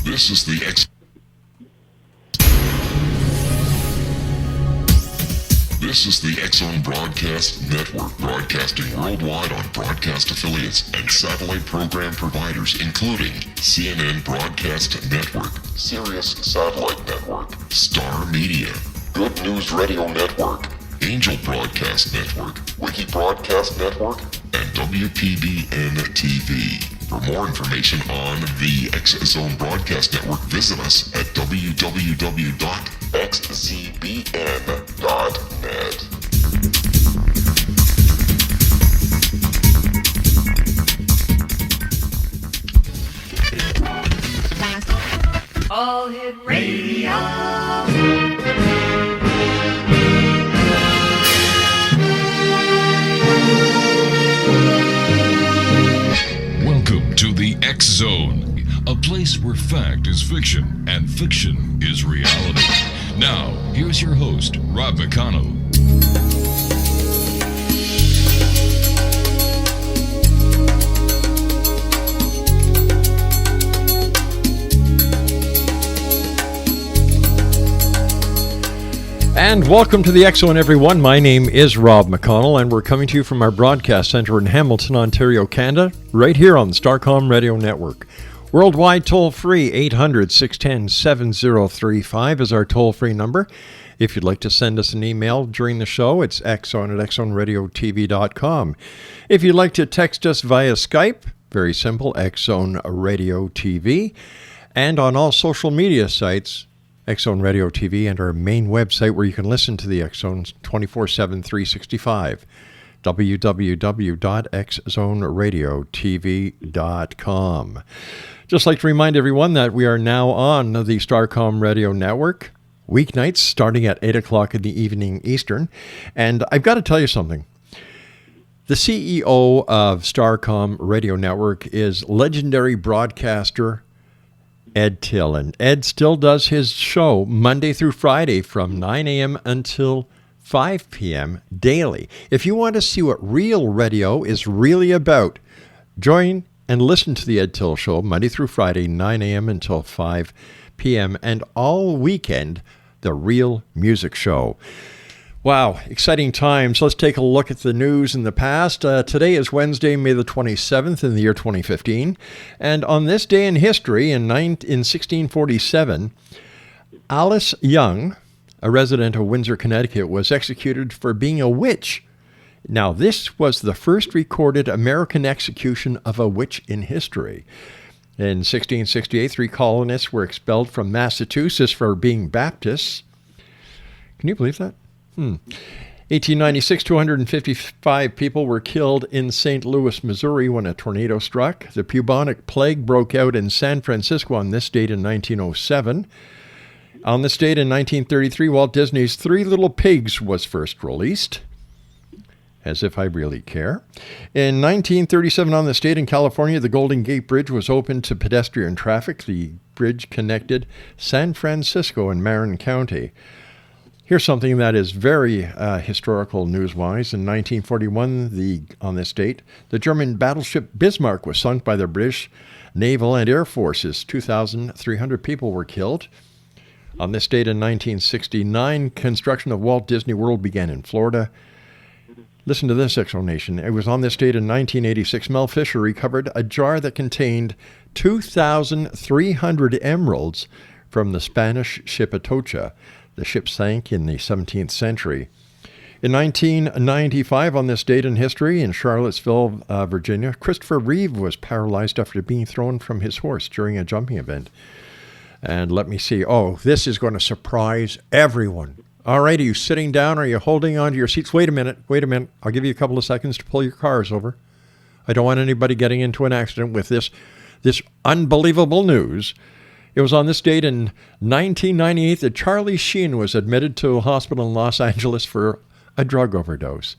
This is the This is the X-Zone Broadcast Network, broadcasting worldwide on broadcast affiliates and satellite program providers, including CNN Broadcast Network, Sirius Satellite Network, Star Media, Good News Radio Network, Angel Broadcast Network, Wiki Broadcast Network, and WPBN TV. For more information on the X-Zone Broadcast Network, visit us at www.xzbn.net. All Hit Radio. Welcome to the X-Zone, a place where fact is fiction and fiction is reality. Now, here's your host, Rob McConnell. And welcome to the X-Zone, everyone. My name is Rob McConnell, and we're coming to you from our broadcast center in Hamilton, Ontario, Canada, right here on the Starcom Radio Network. Worldwide toll-free, 800-610-7035 is our toll-free number. If you'd like to send us an email during the show, it's xzone@xzoneradiotv.com. If you'd like to text us via Skype, very simple, X-Zone Radio TV. And on all social media sites, X-Zone Radio TV, and our main website where you can listen to the X-Zones 24/7, 365, www.xzoneradiotv.com. Just like to remind everyone that we are now on the Starcom Radio Network, weeknights starting at 8 o'clock in the evening Eastern. And I've got to tell you something. The CEO of Starcom Radio Network is legendary broadcaster Ed Till, and Ed still does his show Monday through Friday from 9 a.m. until 5 p.m. daily. If you want to see what real radio is really about, join and listen to the Ed Till Show Monday through Friday, 9 a.m. until 5 p.m. and all weekend, the Real Music Show. Wow, exciting times. Let's take a look at the news in the past. Today is Wednesday, May the 27th in the year 2015. And on this day in history, in 1647, Alice Young, a resident of Windsor, Connecticut, was executed for being a witch. Now, this was the first recorded American execution of a witch in history. In 1668, 3 colonists were expelled from Massachusetts for being Baptists. Can you believe that? 1896, 255 people were killed in St. Louis, Missouri when a tornado struck. The bubonic plague broke out in San Francisco on this date in 1907. On this date in 1933, Walt Disney's Three Little Pigs was first released. As if I really care. In 1937, on this date in California, the Golden Gate Bridge was opened to pedestrian traffic. The bridge connected San Francisco and Marin County. Here's something that is very historical news-wise. In 1941, on this date, the German battleship Bismarck was sunk by the British Naval and Air Forces. 2,300 people were killed. On this date in 1969, construction of Walt Disney World began in Florida. Listen to this explanation. It was on this date in 1986, Mel Fisher recovered a jar that contained 2,300 emeralds from the Spanish ship Atocha. The ship sank in the 17th century. In 1995, on this date in history, in Charlottesville, Virginia, Christopher Reeve was paralyzed after being thrown from his horse during a jumping event. And let me see. Oh, this is going to surprise everyone. All right, are you sitting down? Are you holding on to your seats? Wait a minute. I'll give you a couple of seconds to pull your cars over. I don't want anybody getting into an accident with this unbelievable news. It was on this date in 1998 that Charlie Sheen was admitted to a hospital in Los Angeles for a drug overdose.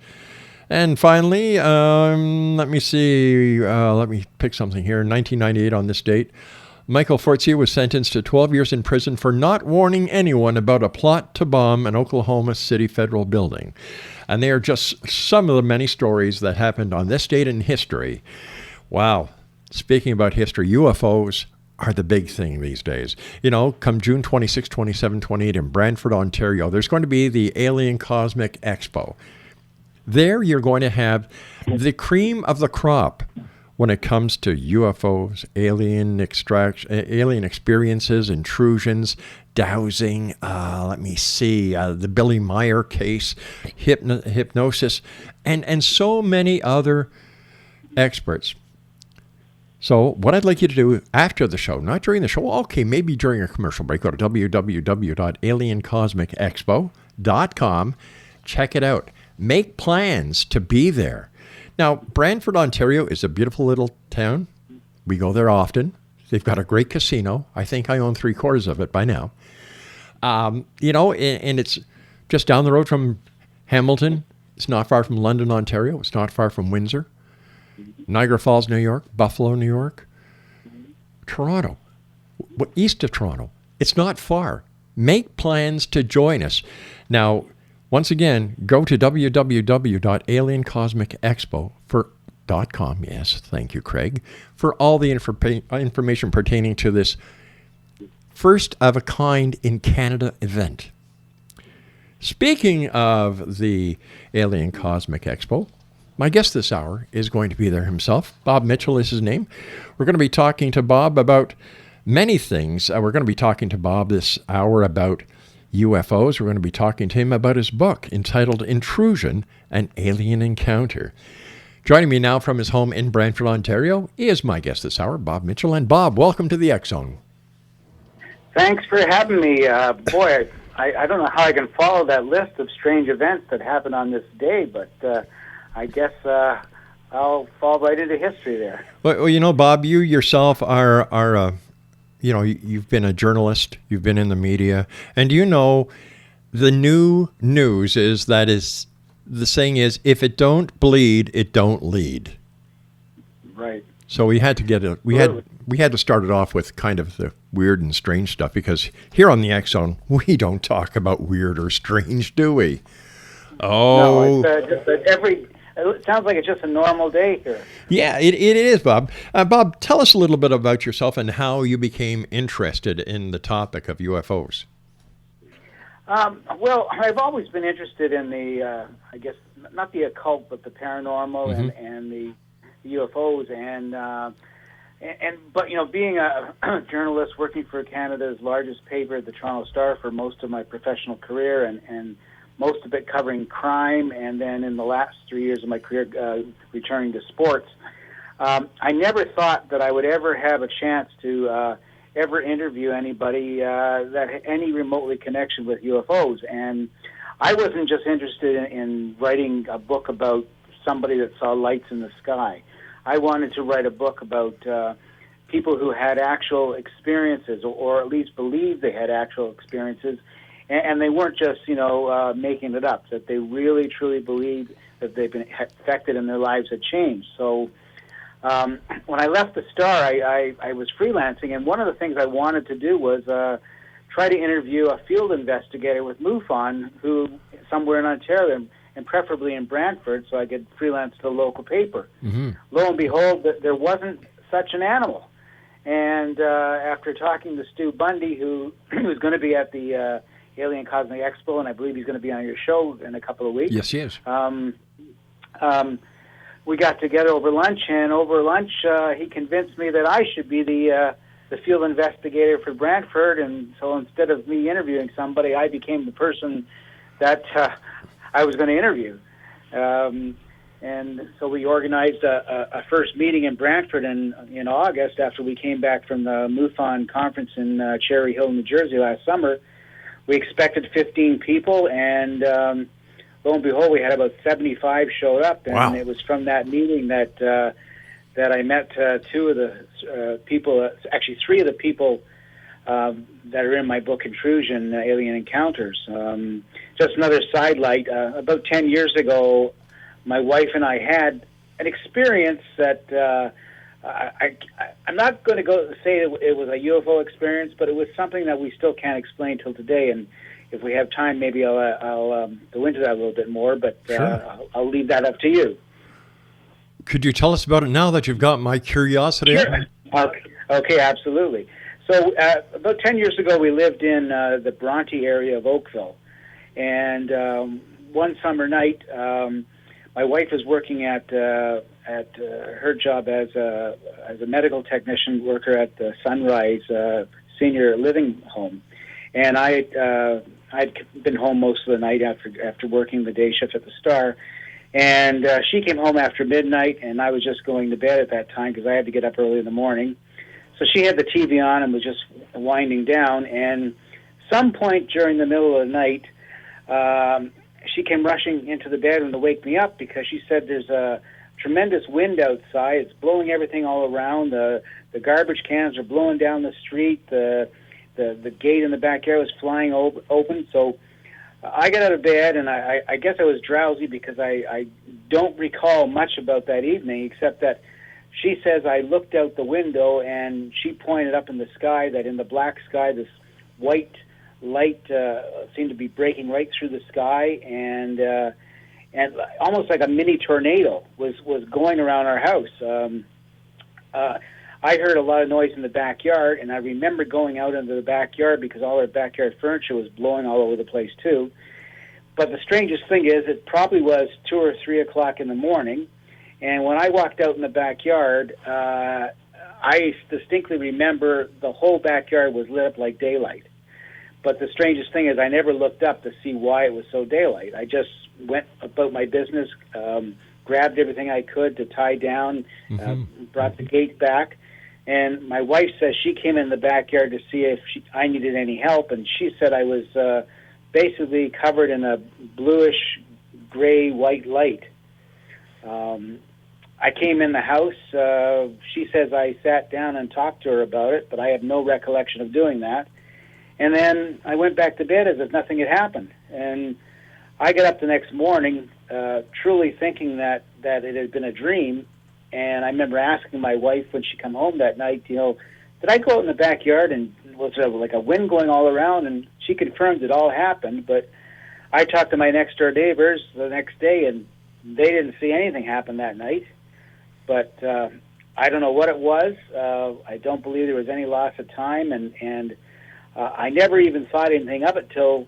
And finally, let me see. Let me pick something here. In 1998, on this date, Michael Fortier was sentenced to 12 years in prison for not warning anyone about a plot to bomb an Oklahoma City federal building. And they are just some of the many stories that happened on this date in history. Wow. speaking about history, UFOs are the big thing these days. Come June 26, 27, 28 in Brantford, Ontario, there's going to be the Alien Cosmic Expo. There you're going to have the cream of the crop when it comes to UFOs, alien experiences, intrusions, dowsing, the Billy Meyer case, hypnosis, and so many other experts. So what I'd like you to do after the show, not during the show, okay, maybe during a commercial break, go to www.aliencosmicexpo.com. Check it out. Make plans to be there. Now, Brantford, Ontario is a beautiful little town. We go there often. They've got a great casino. I think I own 3/4 of it by now. And it's just down the road from Hamilton. It's not far from London, Ontario. It's not far from Windsor. Niagara Falls, New York, Buffalo, New York, Toronto, east of Toronto. It's not far. Make plans to join us. Now, once again, go to www.aliencosmicexpo.com. Yes, thank you, Craig, for all the information pertaining to this first of a kind in Canada event. Speaking of the Alien Cosmic Expo, my guest this hour is going to be there himself. Bob Mitchell is his name. We're going to be talking to Bob about many things. We're going to be talking to Bob this hour about UFOs. We're going to be talking to him about his book entitled Intrusion, an Alien Encounter. Joining me now from his home in Brantford, Ontario, is my guest this hour, Bob Mitchell. And Bob, welcome to the X Zone. Thanks for having me. Boy, I don't know how I can follow that list of strange events that happened on this day, but I guess I'll fall right into history there. Well, Bob, you yourself are you've been a journalist, you've been in the media, and the new news is the saying is, if it don't bleed, it don't lead. Right. So we had to we had to start it off with kind of the weird and strange stuff, because here on the X Zone, we don't talk about weird or strange, do we? Oh. No, it sounds like it's just a normal day here. Yeah, it is, Bob. Bob, tell us a little bit about yourself and how you became interested in the topic of UFOs. Well, I've always been interested in the, I guess, not the occult, but the paranormal and the UFOs. But being a journalist working for Canada's largest paper, the Toronto Star, for most of my professional career, and most of it covering crime, and then in the last 3 years of my career returning to sports. I never thought that I would ever have a chance to ever interview anybody that had any remotely connection with UFOs. And I wasn't just interested in writing a book about somebody that saw lights in the sky. I wanted to write a book about people who had actual experiences, or at least believed they had actual experiences, and they weren't just, making it up, that they really, truly believed that they've been affected and their lives had changed. So when I left the Star, I was freelancing, and one of the things I wanted to do was try to interview a field investigator with MUFON, who somewhere in Ontario, and preferably in Brantford, so I could freelance to the local paper. Mm-hmm. Lo and behold, there wasn't such an animal. And after talking to Stu Bundy, who's going to be at the Alien Cosmic Expo, and I believe he's going to be on your show in a couple of weeks. Yes, he is. We got together over lunch, and over lunch he convinced me that I should be the field investigator for Brantford, and so instead of me interviewing somebody, I became the person that I was going to interview. And so we organized a first meeting in Brantford in August after we came back from the MUFON conference in Cherry Hill, New Jersey last summer. We expected 15 people, and lo and behold, we had about 75 showed up. And wow. It was from that meeting that I met two of the people, actually three of the people that are in my book, Intrusion, Alien Encounters. Just another sidelight, about 10 years ago, my wife and I had an experience that I'm not going to go say it was a UFO experience, but it was something that we still can't explain till today. And if we have time, maybe I'll go into that a little bit more, but sure. I'll leave that up to you. Could you tell us about it now that you've got my curiosity? Sure. Okay, absolutely. So about 10 years ago, we lived in the Bronte area of Oakville. And one summer night, my wife was working at her job as a medical technician worker at the Sunrise Senior Living Home. And I'd been home most of the night after working the day shift at the Star. And she came home after midnight, and I was just going to bed at that time because I had to get up early in the morning. So she had the TV on and was just winding down. And some point during the middle of the night, she came rushing into the bedroom to wake me up because she said there's a tremendous wind outside. It's blowing everything all around. The garbage cans are blowing down the street. The gate in the backyard was flying open. So I got out of bed, and I guess I was drowsy because I don't recall much about that evening, except that she says I looked out the window, and she pointed up in the sky that in the black sky this white light seemed to be breaking right through the sky, and almost like a mini tornado was going around our house. I heard a lot of noise in the backyard, and I remember going out into the backyard because all our backyard furniture was blowing all over the place too. But the strangest thing is it probably was 2 or 3 o'clock in the morning, and when I walked out in the backyard, I distinctly remember the whole backyard was lit up like daylight. But the strangest thing is I never looked up to see why it was so daylight. I just went about my business, grabbed everything I could to tie down, brought the gate back. And my wife says she came in the backyard to see if I needed any help, and she said I was basically covered in a bluish, gray, white light. I came in the house. She says I sat down and talked to her about it, but I have no recollection of doing that. And then I went back to bed as if nothing had happened. And I got up the next morning truly thinking that it had been a dream. And I remember asking my wife when she come home that night, did I go out in the backyard and was there like a wind going all around? And she confirmed it all happened. But I talked to my next door neighbors the next day, and they didn't see anything happen that night. But I don't know what it was. I don't believe there was any loss of time, and I never even thought anything of it till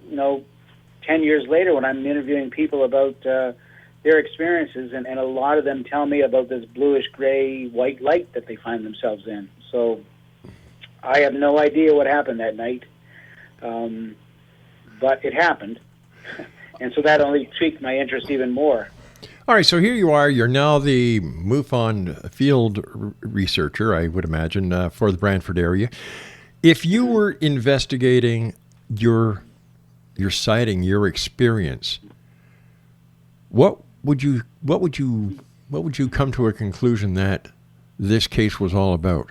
10 years later when I'm interviewing people about their experiences, and a lot of them tell me about this bluish gray white light that they find themselves in. So I have no idea what happened that night, but it happened, and so that only piqued my interest even more. All right, so here you are. You're now the MUFON field researcher, I would imagine, for the Brantford area. If you were investigating your sighting, your experience, what would you come to a conclusion that this case was all about?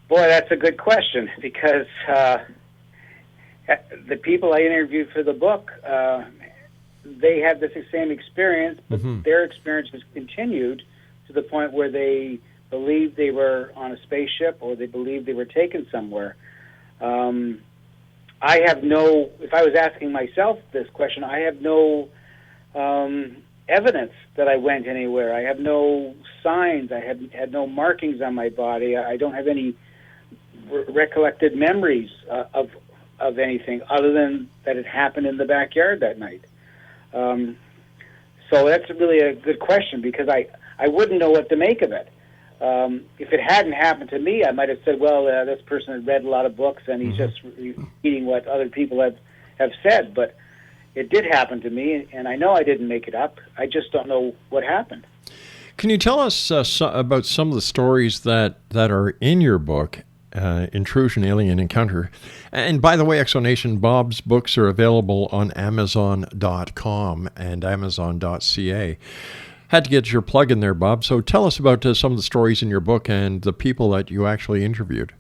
Boy, that's a good question, because the people I interviewed for the book, they had the same experience, but their experience has continued to the point where they believed they were on a spaceship or they believed they were taken somewhere. I have no, if I was asking myself this question, I have no evidence that I went anywhere. I have no signs. I had no markings on my body. I don't have any recollected memories of anything other than that it happened in the backyard that night. So that's really a good question, because I wouldn't know what to make of it. If it hadn't happened to me, I might have said, well, this person had read a lot of books and he's just repeating what other people have said. But it did happen to me, and I know I didn't make it up. I just don't know what happened. Can you tell us about some of the stories that are in your book, Intrusion, Alien Encounter? And by the way, Exonation, Bob's books are available on Amazon.com and Amazon.ca. Had to get your plug in there, Bob. So tell us about some of the stories in your book and the people that you actually interviewed.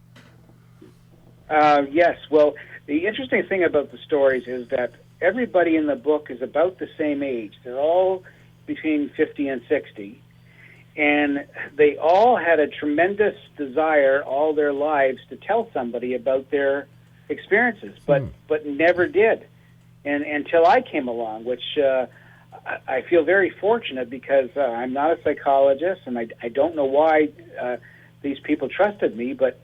Yes. Well, the interesting thing about the stories is that everybody in the book is about the same age. They're all between 50 and 60. And they all had a tremendous desire all their lives to tell somebody about their experiences, but never did. And until I came along, which I feel very fortunate because I'm not a psychologist, and I don't know why these people trusted me, but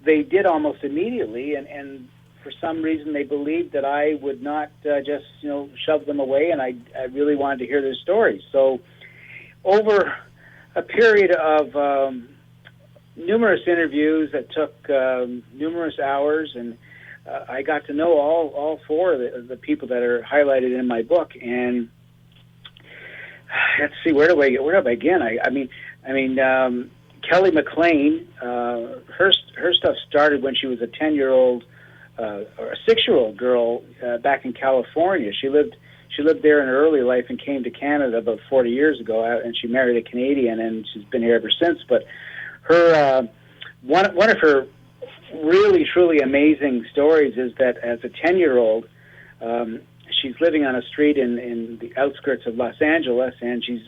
they did almost immediately, and for some reason they believed that I would not just shove them away, and I really wanted to hear their stories. So over a period of numerous interviews that took numerous hours, and I got to know all four of the people that are highlighted in my book. And let's see, where do I begin? I mean, Kelly McLean, her stuff started when she was a 10-year-old or a 6-year-old girl back in California. She lived there in her early life and came to Canada about 40 years ago, and she married a Canadian, and she's been here ever since. But her one of her really truly amazing stories is that as a 10-year-old, she's living on a street in the outskirts of Los Angeles, and she's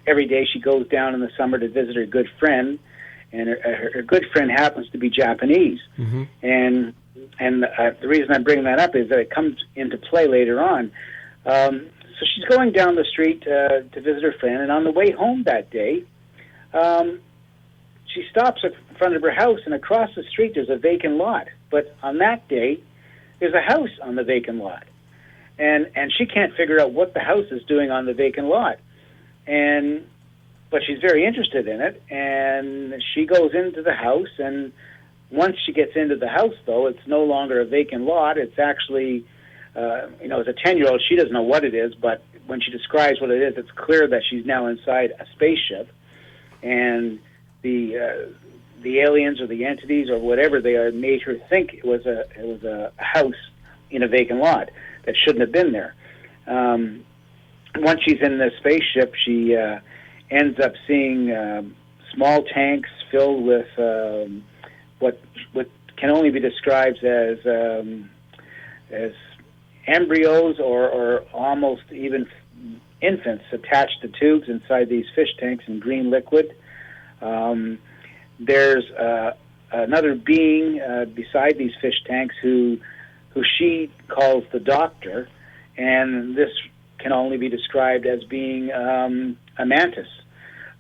every day she goes down in the summer to visit her good friend, and her good friend happens to be Japanese. Mm-hmm. And the reason I'm bringing that up is that it comes into play later on. So she's going down the street to visit her friend, and on the way home that day, she stops in front of her house, and across the street there's a vacant lot. But on that day, there's a house on the vacant lot. And she can't figure out what the house is doing on the vacant lot. But she's very interested in it, and she goes into the house, and once she gets into the house, though, it's no longer a vacant lot. It's actually, as a 10-year-old, she doesn't know what it is, but when she describes what it is, it's clear that she's now inside a spaceship, and the aliens or the entities or whatever they are made her think it was a house in a vacant lot that shouldn't have been there. Once she's in the spaceship, she ends up seeing small tanks filled with what can only be described as embryos or almost even infants attached to tubes inside these fish tanks in green liquid. There's another being beside these fish tanks who she calls the doctor, and this can only be described as being a mantis.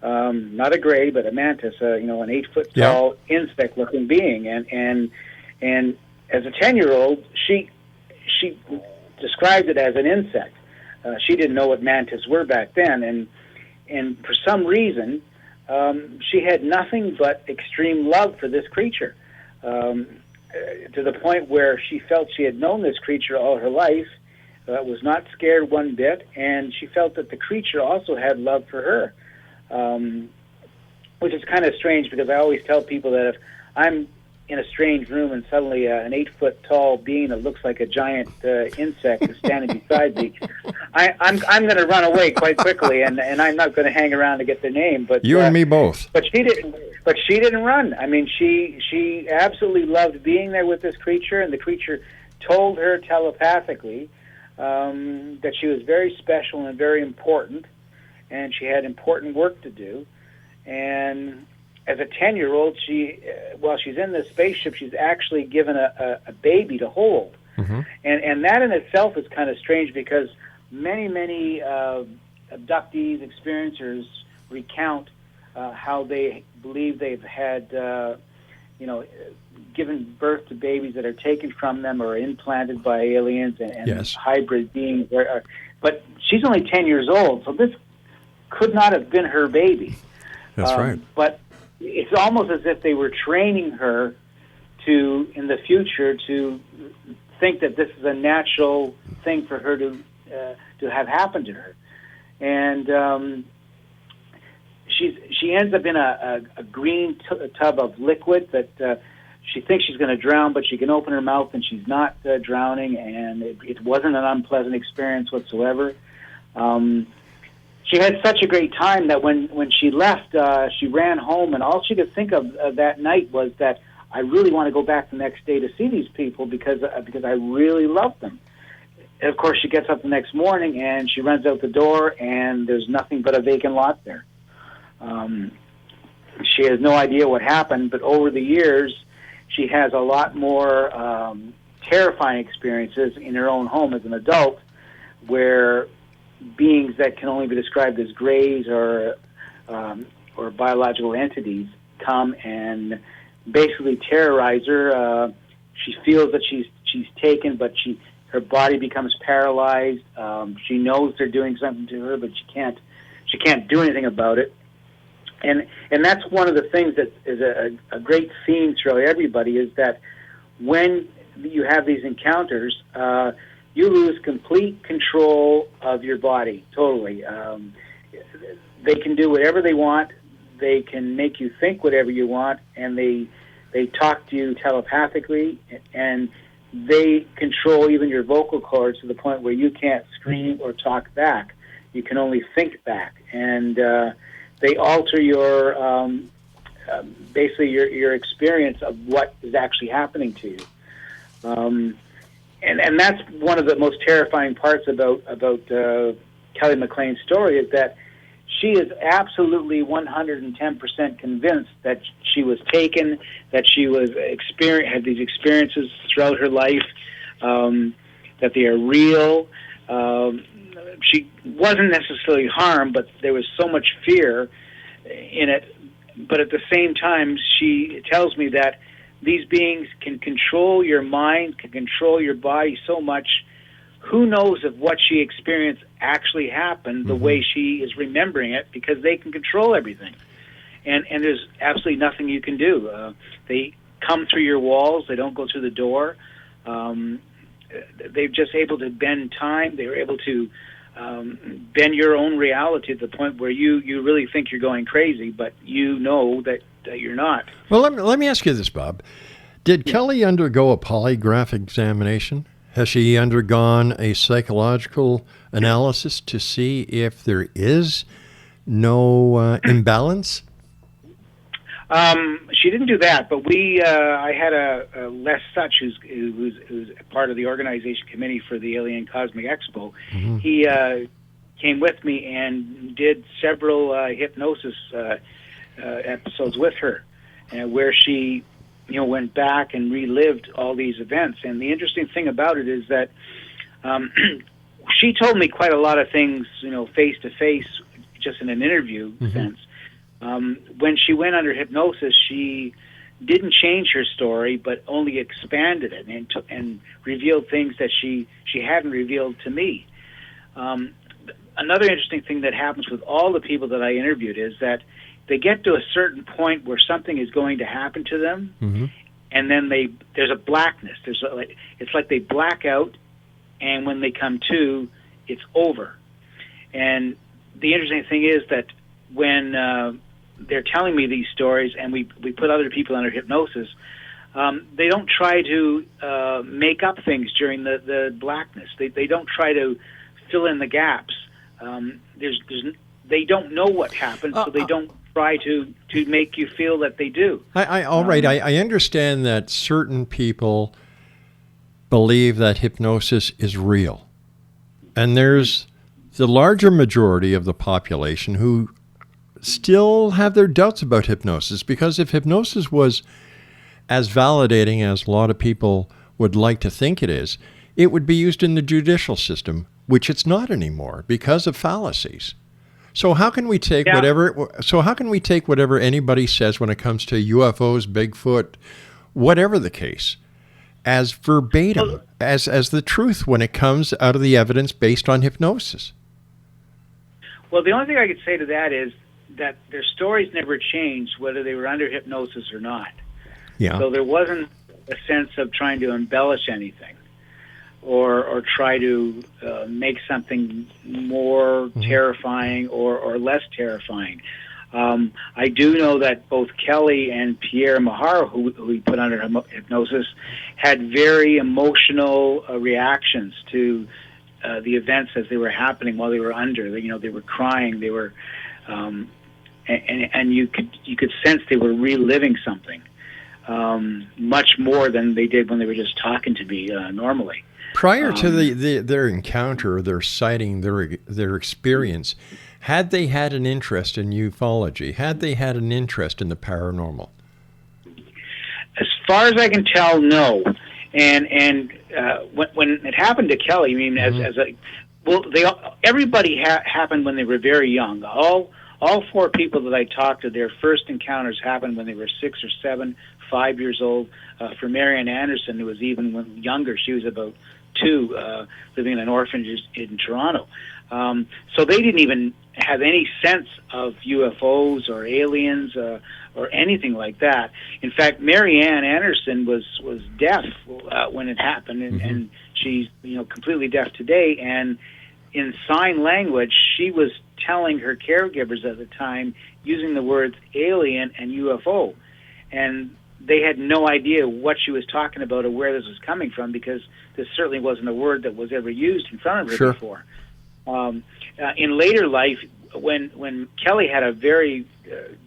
Not a gray, but a mantis, an 8-foot tall insect-looking being. And as a 10-year-old, she described it as an insect. She didn't know what mantis were back then, and for some reason, she had nothing but extreme love for this creature, to the point where she felt she had known this creature all her life, was not scared one bit, and she felt that the creature also had love for her. Which is kind of strange, because I always tell people that if I'm in a strange room and suddenly an 8-foot tall being that looks like a giant insect is standing beside me, I'm going to run away quite quickly, and I'm not going to hang around to get their name. But you and me both. But she didn't. But she didn't run. I mean, she absolutely loved being there with this creature, and the creature told her telepathically that she was very special and very important, and she had important work to do. And as a 10-year-old, while she's in this spaceship, she's actually given a baby to hold. Mm-hmm. And that in itself is kind of strange, because many abductees, experiencers recount how they believe they've had, given birth to babies that are taken from them or implanted by aliens and yes. hybrid beings. But she's only 10 years old, so this could not have been her baby. That's right. But it's almost as if they were training her to, in the future, to think that this is a natural thing for her to have happen to her. And she ends up in a green tub of liquid that she thinks she's going to drown, but she can open her mouth and she's not drowning, and it wasn't an unpleasant experience whatsoever. She had such a great time that when she left, she ran home, and all she could think of that night was that I really want to go back the next day to see these people because I really love them. And of course, she gets up the next morning and she runs out the door, and there's nothing but a vacant lot there. She has no idea what happened, but over the years, she has a lot more terrifying experiences in her own home as an adult, where beings that can only be described as greys or biological entities come and basically terrorize her. She feels that she's taken, but her body becomes paralyzed. She knows they're doing something to her, but she can't do anything about it. And that's one of the things that is a great theme throughout everybody, is that when you have these encounters, you lose complete control of your body, totally. They can do whatever they want. They can make you think whatever you want, and they talk to you telepathically, and they control even your vocal cords to the point where you can't scream or talk back. You can only think back, and they alter your basically your experience of what is actually happening to you. And that's one of the most terrifying parts about Kelly McLean's story, is that she is absolutely 110% convinced that she was taken, that she was had these experiences throughout her life, that they are real. She wasn't necessarily harmed, but there was so much fear in it. But at the same time, she tells me that these beings can control your mind, can control your body so much. Who knows if what she experienced actually happened the way she is remembering it, because they can control everything. And there's absolutely nothing you can do. They come through your walls. They don't go through the door. They're just able to bend time. They're able to bend your own reality to the point where you really think you're going crazy, but you know that you're not. Well, let me ask you this, Bob. Did Kelly undergo a polygraph examination? Has she undergone a psychological analysis to see if there is no imbalance? She didn't do that, but I had a Les Such, who's part of the organization committee for the Alien Cosmic Expo. Mm-hmm. He came with me and did several hypnosis episodes with her, where she went back and relived all these events. And the interesting thing about it is that she told me quite a lot of things, face to face, just in an interview sense. When she went under hypnosis, she didn't change her story, but only expanded it and revealed things that she hadn't revealed to me. Another interesting thing that happens with all the people that I interviewed is that they get to a certain point where something is going to happen to them, and then there's a blackness. It's like they black out, and when they come to, it's over. And the interesting thing is that when they're telling me these stories, and we put other people under hypnosis, they don't try to make up things during the blackness. They don't try to fill in the gaps. They don't know what happened, so they don't try to make you feel that they do. All right. I understand that certain people believe that hypnosis is real. And there's the larger majority of the population who still have their doubts about hypnosis, because if hypnosis was as validating as a lot of people would like to think it is, it would be used in the judicial system, which it's not anymore because of fallacies. So how can we take whatever anybody says when it comes to UFOs, Bigfoot, whatever the case, as verbatim, as the truth when it comes out of the evidence based on hypnosis? Well, the only thing I could say to that is that their stories never changed whether they were under hypnosis or not. Yeah. So there wasn't a sense of trying to embellish anything or try to make something more terrifying or less terrifying. I do know that both Kelly and Pierre Mahar, who we put under hypnosis, had very emotional reactions to the events as they were happening while they were under. They were crying. They were, and you could sense they were reliving something much more than they did when they were just talking to me normally. Prior to their encounter, their sighting, their experience, had they had an interest in ufology? Had they had an interest in the paranormal? As far as I can tell, no. And when it happened to Kelly, I mean, as Well, everybody happened when they were very young. All four people that I talked to, their first encounters happened when they were 6 or 7, 5 years old. For Marianne Anderson, who was even younger, she was about 2, living in an orphanage in Toronto. So they didn't even have any sense of UFOs or aliens or anything like that. In fact, Marianne Anderson was deaf when it happened, and she's completely deaf today. And in sign language, she was telling her caregivers at the time using the words alien and UFO, and they had no idea what she was talking about or where this was coming from, because this certainly wasn't a word that was ever used in front of her before. In later life, when Kelly had a very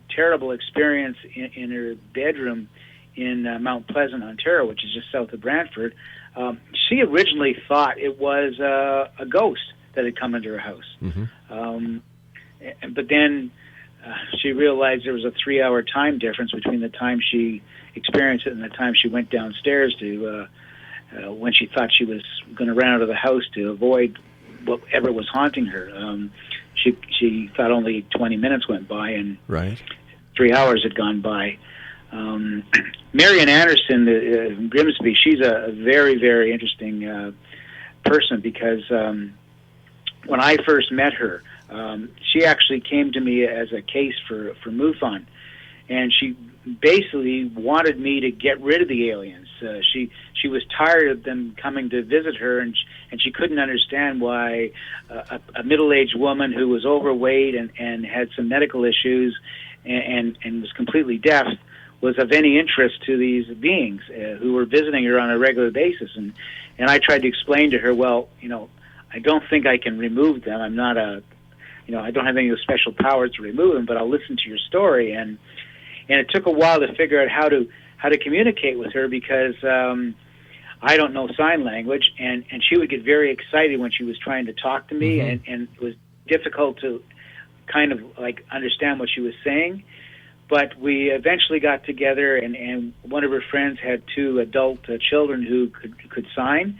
terrible experience in her bedroom in Mount Pleasant, Ontario, which is just south of Brantford, she originally thought it was a ghost that had come into her house. But then she realized there was a 3-hour time difference between the time she experienced it and the time she went downstairs to when she thought she was going to run out of the house to avoid whatever was haunting her. She thought only 20 minutes went by, and 3 hours had gone by. Marian Anderson in Grimsby, she's a very, very interesting person, because when I first met her, she actually came to me as a case for MUFON, and she basically wanted me to get rid of the aliens. She was tired of them coming to visit her, and she couldn't understand why a middle-aged woman who was overweight and had some medical issues and was completely deaf was of any interest to these beings who were visiting her on a regular basis. And I tried to explain to her, well, I don't think I can remove them. I'm not I don't have any special powers to remove them, but I'll listen to your story. And it took a while to figure out how to communicate with her, because I don't know sign language, and she would get very excited when she was trying to talk to me, and it was difficult to kind of like understand what she was saying. But we eventually got together, and one of her friends had 2 adult children who could sign.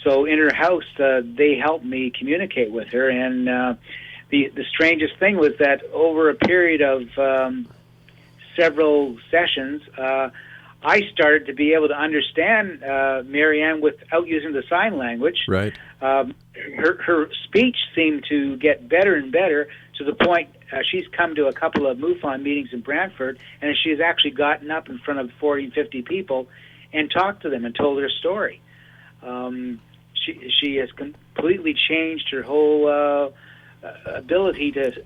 So in her house, they helped me communicate with her. And the strangest thing was that over a period of several sessions, I started to be able to understand Marianne without using the sign language. Right. Her speech seemed to get better and better, to the point she's come to a couple of MUFON meetings in Brantford, and she has actually gotten up in front of 40, 50 people and talked to them and told her story. She has completely changed her whole ability to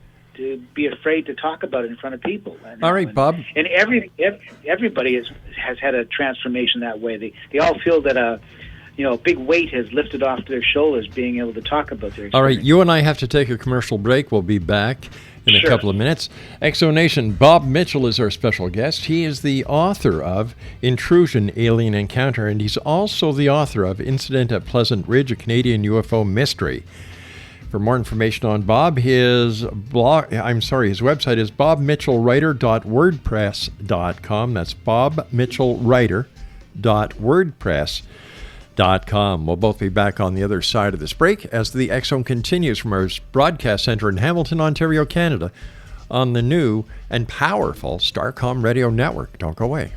be afraid to talk about it in front of people. All right, Bob. And everybody has had a transformation that way. They all feel that a big weight has lifted off their shoulders, being able to talk about their experience. All right, you and I have to take a commercial break. We'll be back in a couple of minutes. Exonation, Bob Mitchell is our special guest. He is the author of Intrusion, Alien Encounter, and he's also the author of Incident at Pleasant Ridge, a Canadian UFO Mystery. For more information on Bob, his website is bobmitchellwriter.wordpress.com. That's bobmitchellwriter.wordpress.com. We'll both be back on the other side of this break as the X Zone continues from our broadcast center in Hamilton, Ontario, Canada, on the new and powerful Starcom Radio Network. Don't go away.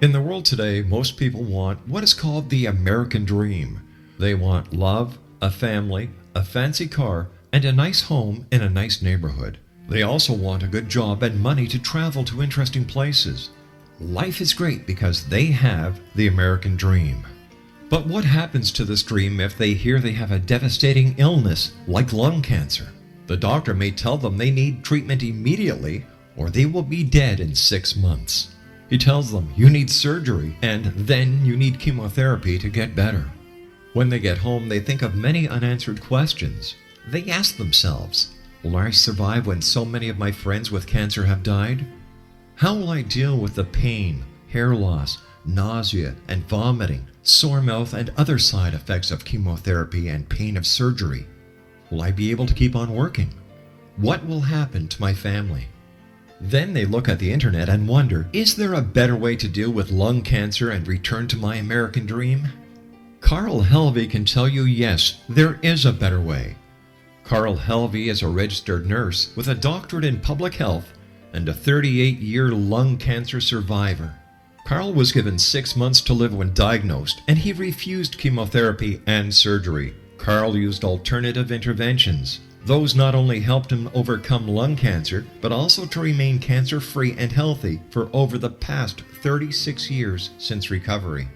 In the world today, most people want what is called the American dream. They want love, a family, a fancy car, and a nice home in a nice neighborhood. They also want a good job and money to travel to interesting places. Life is great because they have the American dream. But what happens to this dream if they hear they have a devastating illness like lung cancer? The doctor may tell them they need treatment immediately or they will be dead in 6 months. He tells them you need surgery and then you need chemotherapy to get better. When they get home, they think of many unanswered questions. They ask themselves, will I survive when so many of my friends with cancer have died? How will I deal with the pain, hair loss, nausea and vomiting, sore mouth and other side effects of chemotherapy and pain of surgery? Will I be able to keep on working? What will happen to my family? Then they look at the internet and wonder, is there a better way to deal with lung cancer and return to my American dream? Carl Helvey can tell you yes, there is a better way. Carl Helvey is a registered nurse with a doctorate in public health and a 38-year lung cancer survivor. Carl was given 6 months to live when diagnosed, and he refused chemotherapy and surgery. Carl used alternative interventions. Those not only helped him overcome lung cancer, but also to remain cancer-free and healthy for over the past 36 years since recovery.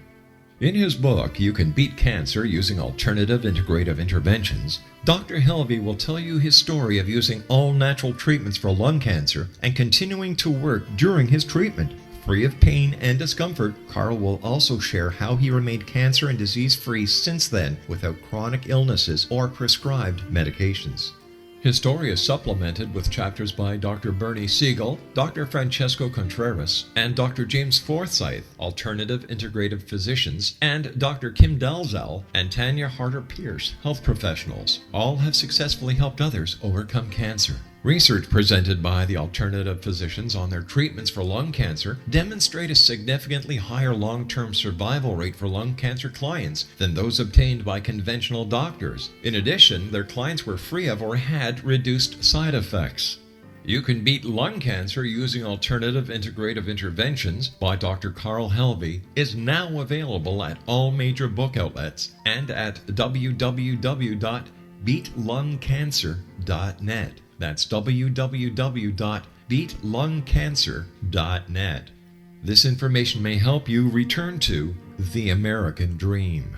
In his book, You Can Beat Cancer Using Alternative Integrative Interventions, Dr. Helvey will tell you his story of using all-natural treatments for lung cancer and continuing to work during his treatment. Free of pain and discomfort, Carl will also share how he remained cancer and disease-free since then without chronic illnesses or prescribed medications. His story is supplemented with chapters by Dr. Bernie Siegel, Dr. Francesco Contreras, and Dr. James Forsyth, alternative integrative physicians, and Dr. Kim Dalzell and Tanya Harder-Pierce, health professionals. All have successfully helped others overcome cancer. Research presented by the alternative physicians on their treatments for lung cancer demonstrate a significantly higher long-term survival rate for lung cancer clients than those obtained by conventional doctors. In addition, their clients were free of or had reduced side effects. You Can Beat Lung Cancer Using Alternative Integrative Interventions by Dr. Carl Helvey is now available at all major book outlets and at www.beatlungcancer.net. That's www.beatlungcancer.net. This information may help you return to the American dream.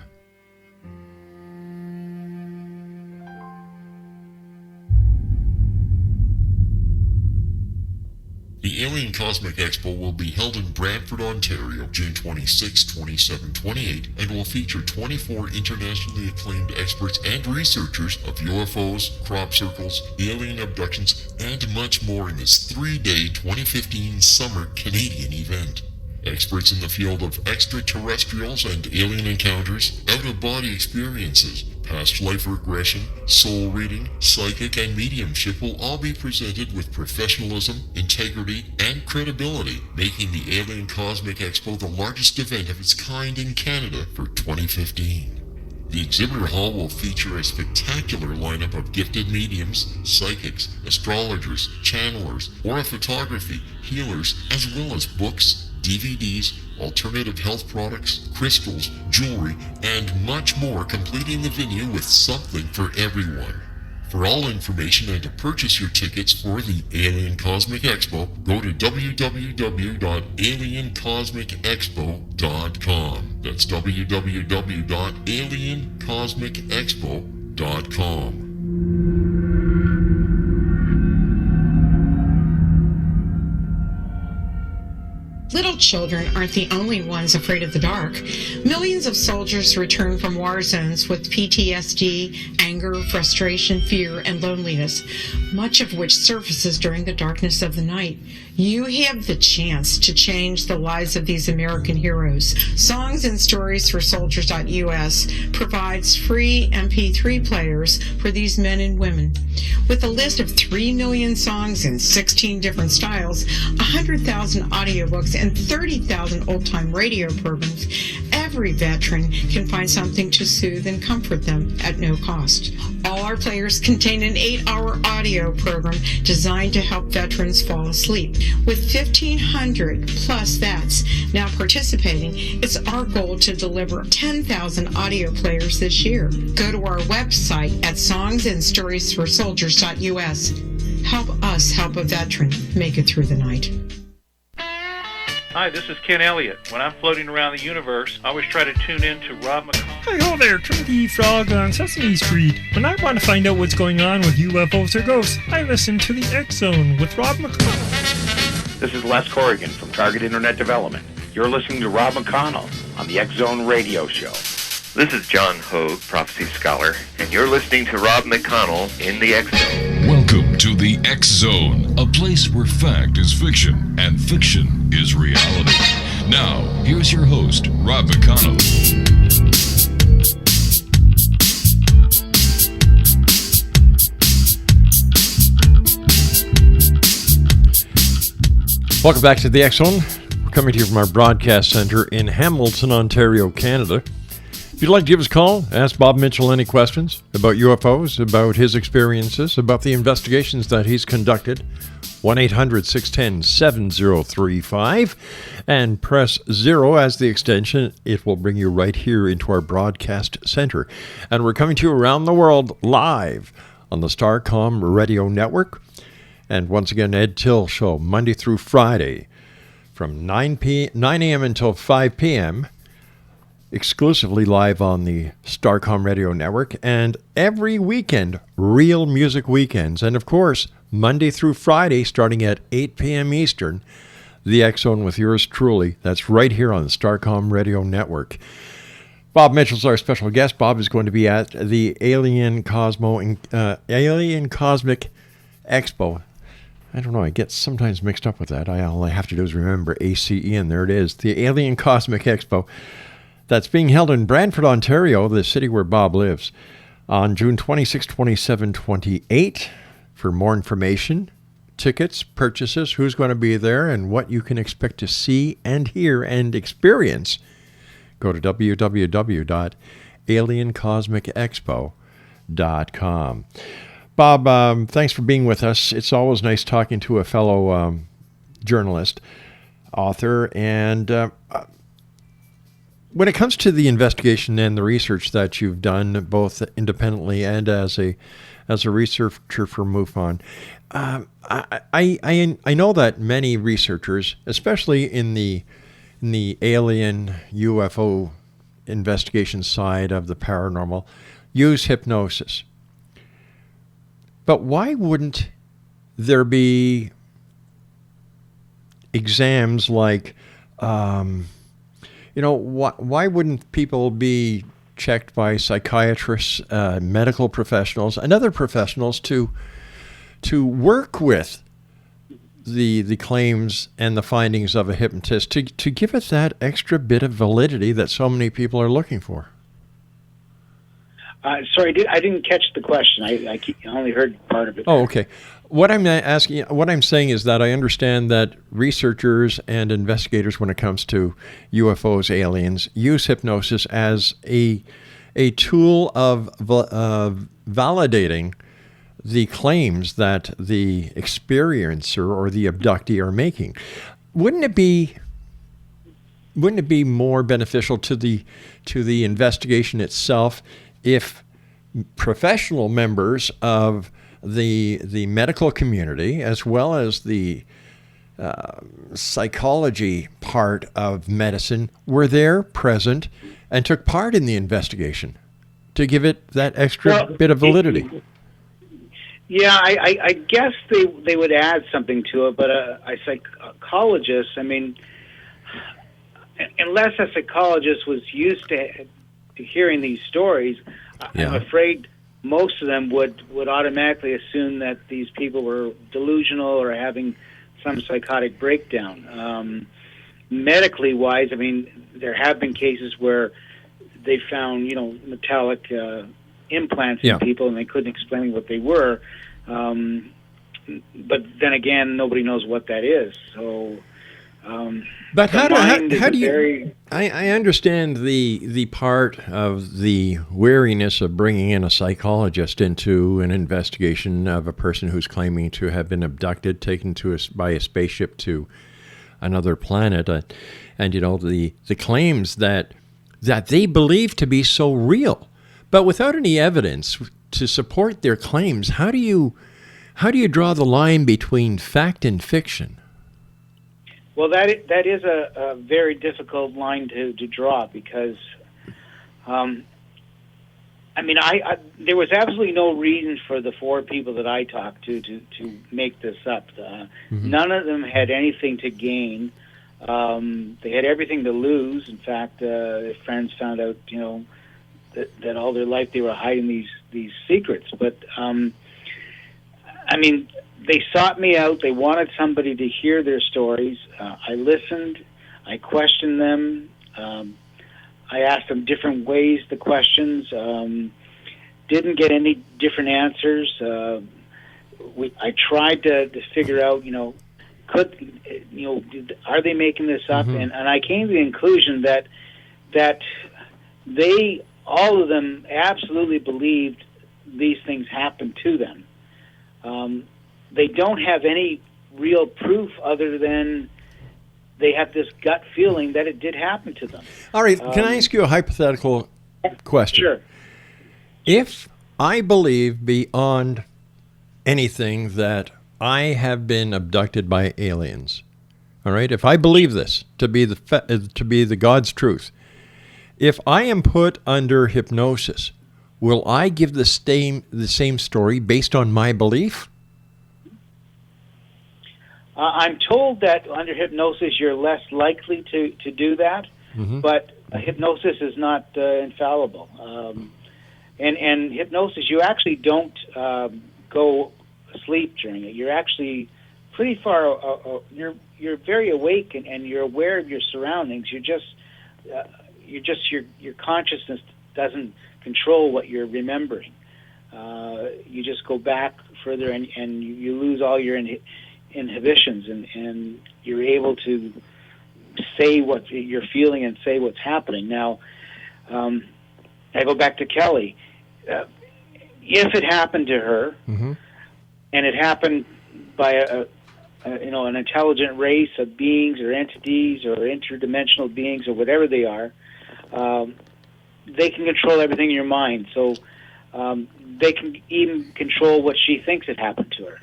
The Alien Cosmic Expo will be held in Brantford, Ontario, June 26, 27, 28, and will feature 24 internationally acclaimed experts and researchers of UFOs, crop circles, alien abductions, and much more in this 3-day 2015 summer Canadian event. Experts in the field of extraterrestrials and alien encounters, out-of-body experiences, past life regression, soul reading, psychic, and mediumship will all be presented with professionalism, integrity, and credibility, making the Alien Cosmic Expo the largest event of its kind in Canada for 2015. The exhibitor hall will feature a spectacular lineup of gifted mediums, psychics, astrologers, channelers, aura photography, healers, as well as books, DVDs, alternative health products, crystals, jewelry, and much more, completing the venue with something for everyone. For all information and to purchase your tickets for the Alien Cosmic Expo, go to www.aliencosmicexpo.com. That's www.aliencosmicexpo.com. Little children aren't the only ones afraid of the dark. Millions of soldiers return from war zones with PTSD, anger, frustration, fear, and loneliness, much of which surfaces during the darkness of the night. You have the chance to change the lives of these American heroes. Songs and Stories for Soldiers.us provides free MP3 players for these men and women. With a list of 3 million songs in 16 different styles, 100,000 audiobooks, and 30,000 old-time radio programs, every veteran can find something to soothe and comfort them at no cost. All our players contain an 8-hour audio program designed to help veterans fall asleep. With 1,500 plus vets now participating, it's our goal to deliver 10,000 audio players this year. Go to our website at songsandstoriesforsoldiers.us. Help us help a veteran make it through the night. Hi, this is Ken Elliott. When I'm floating around the universe, I always try to tune in to Rob McConnell. Hi ho there, Twinkie Frog on Sesame Street. When I want to find out what's going on with UFOs or ghosts, I listen to the X Zone with Rob McConnell. This is Les Corrigan from Target Internet Development. You're listening to Rob McConnell on the X Zone Radio Show. This is John Hogue, Prophecy Scholar, and you're listening to Rob McConnell in the X Zone. Welcome to the X Zone, a place where fact is fiction and fiction is reality. Now, here's your host, Rob McConnell. Welcome back to the X-Zone. We're coming to you from our broadcast center in Hamilton, Ontario, Canada. If you'd like to give us a call, ask Bob Mitchell any questions about UFOs, about his experiences, about the investigations that he's conducted, 1-800-610-7035, and press 0 as the extension. It will bring you right here into our broadcast center. And we're coming to you around the world live on the Starcom Radio Network. And once again, Ed Till Show, Monday through Friday from 9 a.m. until 5 p.m., exclusively live on the Starcom Radio Network. And every weekend, Real Music Weekends. And of course, Monday through Friday, starting at 8 p.m. Eastern, the X-Zone with yours truly. That's right here on the Starcom Radio Network. Bob Mitchell's our special guest. Bob is going to be at the Alien Cosmic Expo. I don't know, I get sometimes mixed up with that. All I have to do is remember ACE, and there it is, the Alien Cosmic Expo. That's being held in Brantford, Ontario, the city where Bob lives, on June 26, 27, 28. For more information, tickets, purchases, who's going to be there, and what you can expect to see and hear and experience, go to www.aliencosmicexpo.com. Bob, thanks for being with us. It's always nice talking to a fellow journalist, author, and when it comes to the investigation and the research that you've done, both independently and as a researcher for MUFON, I know that many researchers, especially in the alien UFO investigation side of the paranormal, use hypnosis. But why wouldn't there be exams like, why wouldn't people be checked by psychiatrists, medical professionals, and other professionals to work with the claims and the findings of a hypnotist to give it that extra bit of validity that so many people are looking for? Sorry, I didn't catch the question. I only heard part of it. Oh, okay. What I'm saying is that I understand that researchers and investigators, when it comes to UFOs, aliens, use hypnosis as a tool of validating the claims that the experiencer or the abductee are making. Wouldn't it be more beneficial to the investigation itself if professional members of the medical community, as well as the psychology part of medicine, were there, present, and took part in the investigation to give it that extra bit of validity? I guess they would add something to it, but a psychologist, unless a psychologist was used to hearing these stories, I'm afraid most of them would automatically assume that these people were delusional or having some psychotic breakdown. Medically wise, there have been cases where they found, metallic implants in people and they couldn't explain what they were. But then again, nobody knows what that is. So, but how do you? I understand the part of the wariness of bringing in a psychologist into an investigation of a person who's claiming to have been abducted, taken by a spaceship to another planet, and the claims that they believe to be so real, but without any evidence to support their claims. How do you draw the line between fact and fiction? Well, that is a very difficult line to draw because, there was absolutely no reason for the four people that I talked to make this up. None of them had anything to gain. They had everything to lose. In fact, their friends found out, that all their life they were hiding these secrets. But, they sought me out. They wanted somebody to hear their stories. I listened. I questioned them. I asked them different ways the questions. Didn't get any different answers. I tried to figure out, are they making this up? And I came to the conclusion that they, all of them, absolutely believed these things happened to them. They don't have any real proof other than they have this gut feeling that it did happen to them. All right, can I ask you a hypothetical question? Sure. If I believe beyond anything that I have been abducted by aliens, all right, if I believe this to be the God's truth, if I am put under hypnosis, will I give the same story based on my belief? I'm told that under hypnosis you're less likely to do that, but hypnosis is not infallible. And hypnosis, you actually don't go asleep during it. You're actually pretty far. You're very awake and you're aware of your surroundings. Your consciousness doesn't control what you're remembering. You just go back further and you lose all your inhibitions and you're able to say what you're feeling and say what's happening. Now, I go back to Kelly. If it happened to her, and it happened by an intelligent race of beings or entities or interdimensional beings or whatever they are, they can control everything in your mind. So they can even control what she thinks had happened to her.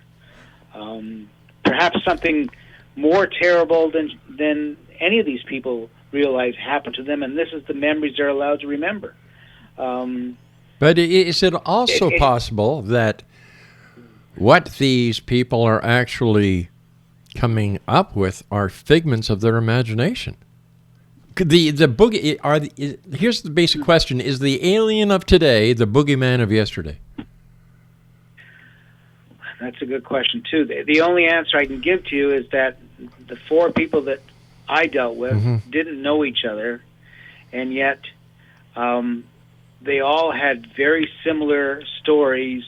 Perhaps something more terrible than any of these people realize happened to them, and this is the memories they're allowed to remember. But is it also possible that what these people are actually coming up with are figments of their imagination? The boogie here's the basic question: is the alien of today the boogeyman of yesterday? That's a good question too. The only answer I can give to you is that the four people that I dealt with didn't know each other, and yet they all had very similar stories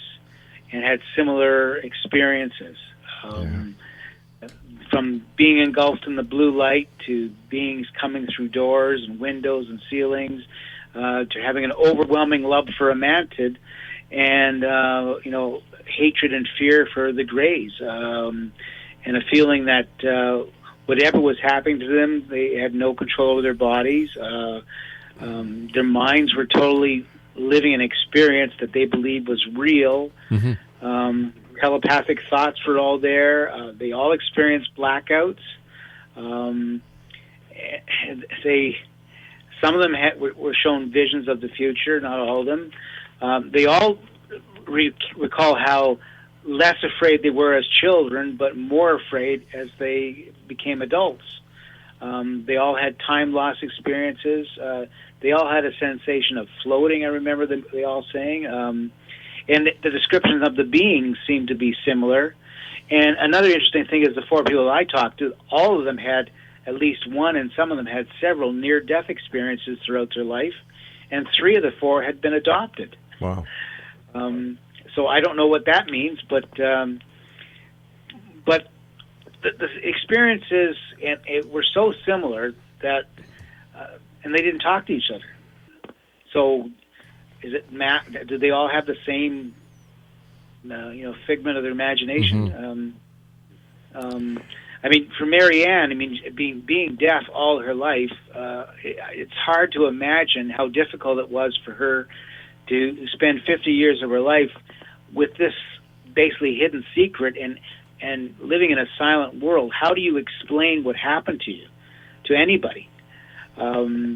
and had similar experiences. From being engulfed in the blue light to beings coming through doors and windows and ceilings, to having an overwhelming love for a mantid, and hatred and fear for the Greys, and a feeling that whatever was happening to them, they had no control over their bodies. Their minds were totally living an experience that they believed was real. Telepathic thoughts were all there. They all experienced blackouts. Some of them were shown visions of the future, not all of them. They all recall how less afraid they were as children, but more afraid as they became adults. They all had time loss experiences. They all had a sensation of floating, I remember they all saying. And the descriptions of the beings seemed to be similar. And another interesting thing is the four people I talked to, all of them had at least one, and some of them had several near-death experiences throughout their life, and 3 of the 4 had been adopted. Wow. So I don't know what that means, but the experiences were so similar that, and they didn't talk to each other. So, is it do they all have the same, figment of their imagination? I mean, for Marianne, being deaf all her life, it's hard to imagine how difficult it was for her to spend 50 years of her life with this basically hidden secret and living in a silent world. How do you explain what happened to you, to anybody? I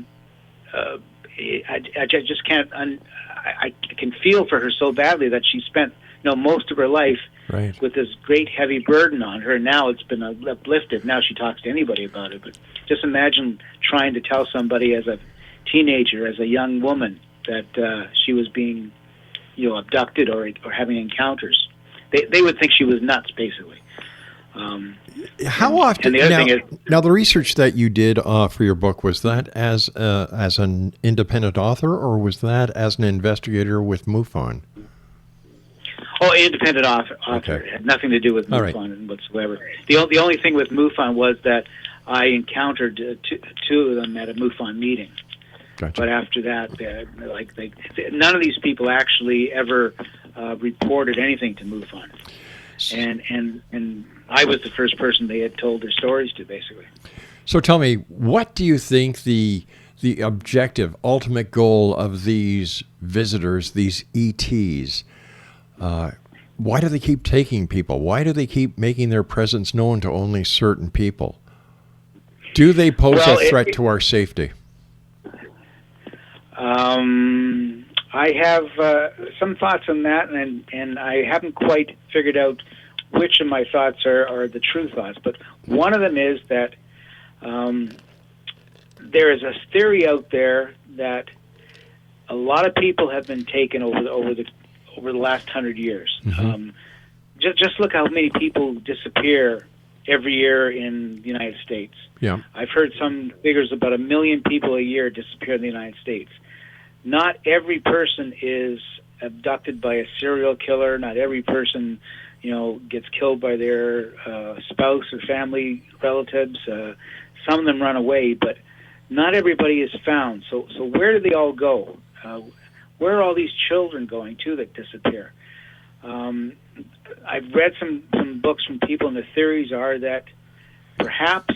just can't. I can feel for her so badly that she spent most of her life with this great heavy burden on her. Now it's been uplifted. Now she talks to anybody about it. But just imagine trying to tell somebody as a teenager, as a young woman, that she was being, abducted or having encounters. They would think she was nuts, basically. How often? And the other thing is, now, the research that you did for your book, was that as an independent author, or was that as an investigator with MUFON? Oh, independent author. Okay. It had nothing to do with All right. MUFON whatsoever. The only thing with MUFON was that I encountered two of them at a MUFON meeting. Gotcha. But after that, none of these people actually ever reported anything to MUFON. And I was the first person they had told their stories to, basically. So tell me, what do you think the objective, ultimate goal of these visitors, these ETs? Why do they keep taking people? Why do they keep making their presence known to only certain people? Do they pose a threat to our safety? I have some thoughts on that, and I haven't quite figured out which of my thoughts are the true thoughts. But one of them is that there is a theory out there that a lot of people have been taken over the last 100 years. Mm-hmm. Just look how many people disappear every year in the United States. Yeah. I've heard some figures about 1 million people a year disappear in the United States. Not every person is abducted by a serial killer. Not every person, gets killed by their spouse or family relatives. Some of them run away, but not everybody is found. So where do they all go? Where are all these children going to that disappear? I've read some books from people, and the theories are that perhaps,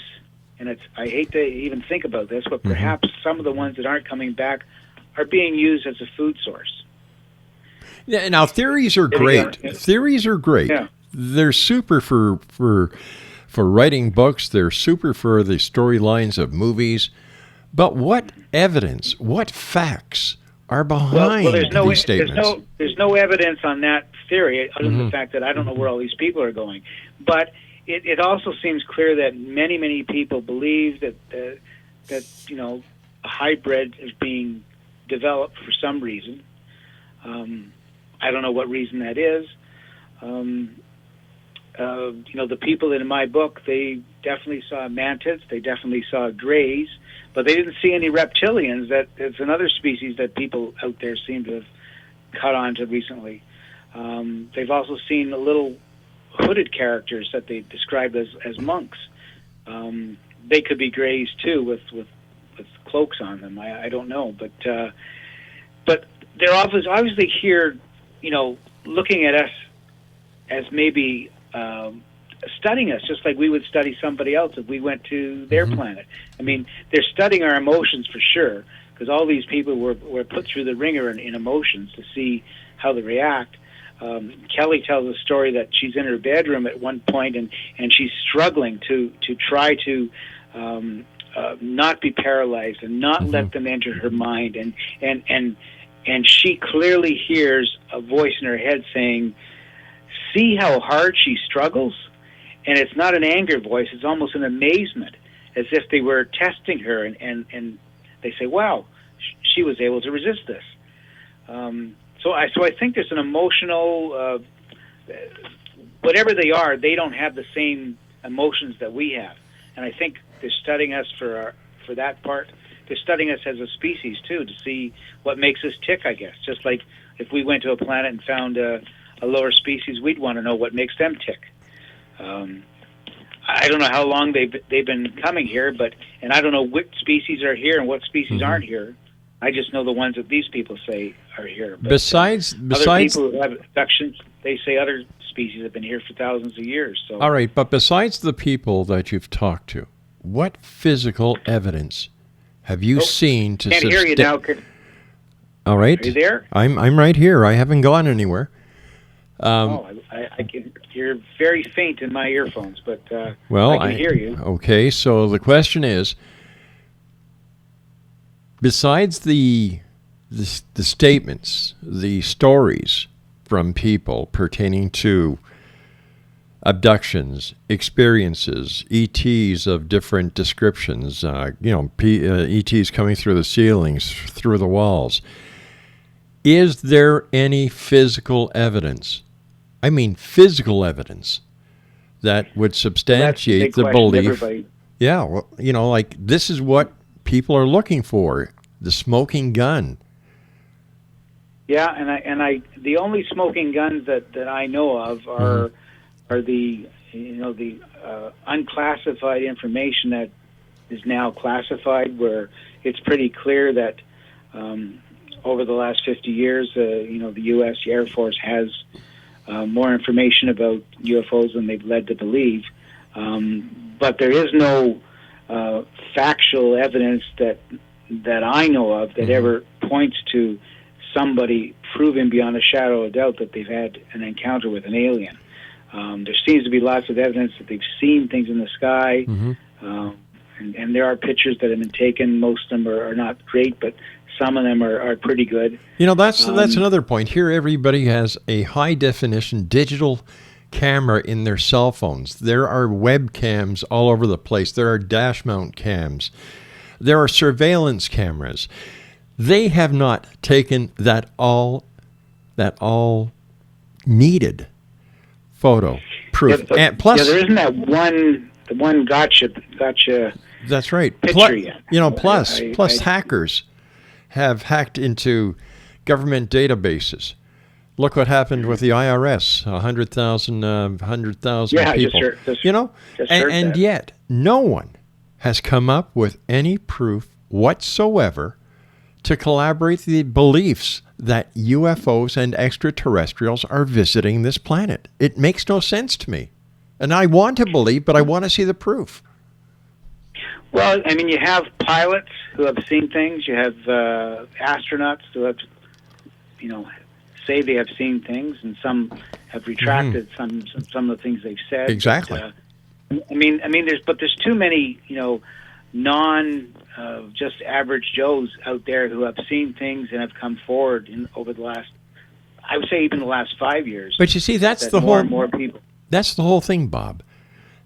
and I hate to even think about this, but perhaps some of the ones that aren't coming back are being used as a food source. Yeah, now theories are great. Theories are great. Yeah. They're super for writing books. They're super for the storylines of movies. But what evidence, what facts are behind these statements? There's no evidence on that theory, other than the fact that I don't know where all these people are going. But it also seems clear that many, many people believe that a hybrid is being developed for some reason. I don't know what reason that is. The people in my book, they definitely saw mantids, they definitely saw greys, but they didn't see any reptilians. It's another species that people out there seem to have caught on to recently. They've also seen little hooded characters that they described as monks. They could be greys too, with cloaks on them. I don't know, but they're obviously here, looking at us as maybe studying us, just like we would study somebody else if we went to their planet. I mean, they're studying our emotions for sure, because all these people were put through the ringer in emotions to see how they react. Kelly tells a story that she's in her bedroom at one point, and she's struggling to try to not be paralyzed and not let them enter her mind, and she clearly hears a voice in her head saying, "See how hard she struggles?" And it's not an anger voice; it's almost an amazement, as if they were testing her, and they say, "Wow, she was able to resist this." So I think there's an emotional, whatever they are, they don't have the same emotions that we have, and I think they're studying us for that part. They're studying us as a species too, to see what makes us tick, I guess. Just like if we went to a planet and found a lower species, we'd want to know what makes them tick. I don't know how long they've been coming here, and I don't know what species are here and what species aren't here. I just know the ones that these people say are here. But, besides other people who have abductions, they say other species have been here for thousands of years. So. All right, but besides the people that you've talked to, what physical evidence have you seen to can't hear you now. All right. Are you there? I'm right here. I haven't gone anywhere. I can. You're very faint in my earphones, but well, I can hear you. Okay, so the question is, besides the statements, the stories from people pertaining to abductions, experiences, ETs of different descriptions, ETs coming through the ceilings, through the walls, is there any physical evidence? I mean physical evidence that would substantiate the belief. Everybody. Yeah, well, like this is what people are looking for, the smoking gun. Yeah, and the only smoking guns that I know of are the unclassified information that is now classified, where it's pretty clear that over the last 50 years, the U.S. Air Force has more information about UFOs than they've led to believe. But there is no factual evidence that I know of that ever points to somebody proving beyond a shadow of doubt that they've had an encounter with an alien. There seems to be lots of evidence that they've seen things in the sky, and there are pictures that have been taken. Most of them are not great, but some of them are pretty good. That's another point. Here, everybody has a high-definition digital camera in their cell phones. There are webcams all over the place. There are dash-mount cams. There are surveillance cameras. They have not taken that all needed photo proof. And plus, there isn't that one gotcha. That's right. Picture yet. Plus hackers have hacked into government databases. Look what happened with the IRS, 100,000 people. And yet no one has come up with any proof whatsoever to corroborate the beliefs that UFOs and extraterrestrials are visiting this planet. It makes no sense to me. And I want to believe, but I want to see the proof. Well, I mean, you have pilots who have seen things. You have astronauts who have, say they have seen things, and some have retracted some of the things they've said. Exactly. But there's too many, just average Joes out there who have seen things and have come forward over the last, I would say, even the last 5 years. But you see, that's the more and more people. That's the whole thing, Bob.